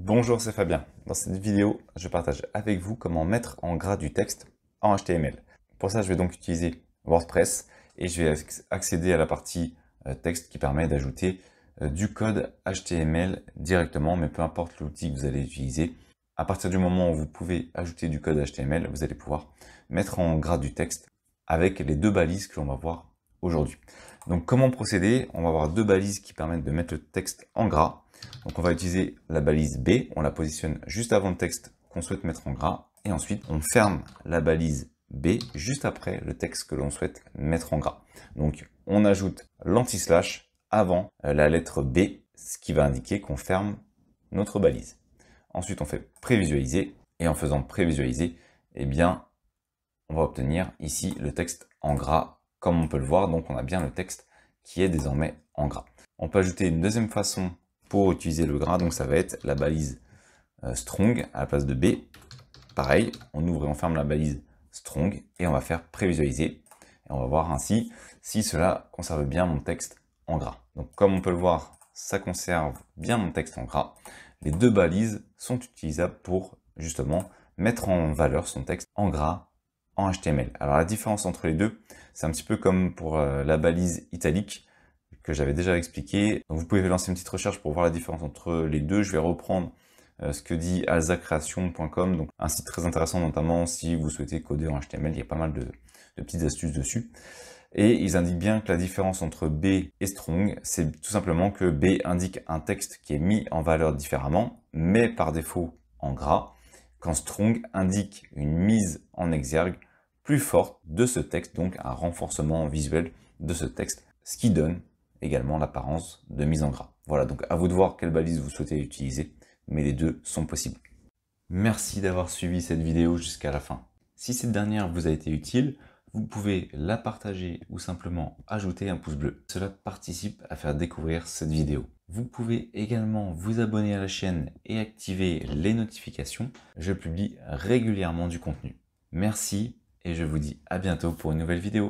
Bonjour, c'est Fabien. Dans cette vidéo, je partage avec vous comment mettre en gras du texte en HTML. Pour ça, je vais donc utiliser WordPress et je vais accéder à la partie texte qui permet d'ajouter du code HTML directement, mais peu importe l'outil que vous allez utiliser. À partir du moment où vous pouvez ajouter du code HTML, vous allez pouvoir mettre en gras du texte avec les deux balises que l'on va voir aujourd'hui. Donc comment procéder? On va avoir deux balises qui permettent de mettre le texte en gras. Donc on va utiliser la balise B, on la positionne juste avant le texte qu'on souhaite mettre en gras, et ensuite on ferme la balise B juste après le texte que l'on souhaite mettre en gras. Donc on ajoute l'anti-slash avant la lettre B, ce qui va indiquer qu'on ferme notre balise. Ensuite on fait prévisualiser, et en faisant prévisualiser, eh bien on va obtenir ici le texte en gras, comme on peut le voir, donc on a bien le texte qui est désormais en gras. On peut ajouter une deuxième façon pour utiliser le gras, donc ça va être la balise strong à la place de B. Pareil, on ouvre et on ferme la balise strong et on va faire prévisualiser. Et on va voir ainsi si cela conserve bien mon texte en gras. Donc comme on peut le voir, ça conserve bien mon texte en gras. Les deux balises sont utilisables pour justement mettre en valeur son texte en gras en HTML. Alors la différence entre les deux, c'est un petit peu comme pour la balise italique que j'avais déjà expliqué. Donc vous pouvez lancer une petite recherche pour voir la différence entre les deux. Je vais reprendre ce que dit alzacreation.com, donc un site très intéressant, notamment si vous souhaitez coder en HTML. Il y a pas mal de petites astuces dessus. Et ils indiquent bien que la différence entre B et strong, c'est tout simplement que B indique un texte qui est mis en valeur différemment, mais par défaut en gras, quand strong indique une mise en exergue plus forte de ce texte, donc un renforcement visuel de ce texte, ce qui donne également l'apparence de mise en gras. Voilà, donc à vous de voir quelle balise vous souhaitez utiliser, mais les deux sont possibles. Merci d'avoir suivi cette vidéo jusqu'à la fin. Si cette dernière vous a été utile, vous pouvez la partager ou simplement ajouter un pouce bleu. Cela participe à faire découvrir cette vidéo. Vous pouvez également vous abonner à la chaîne et activer les notifications. Je publie régulièrement du contenu. Merci et je vous dis à bientôt pour une nouvelle vidéo.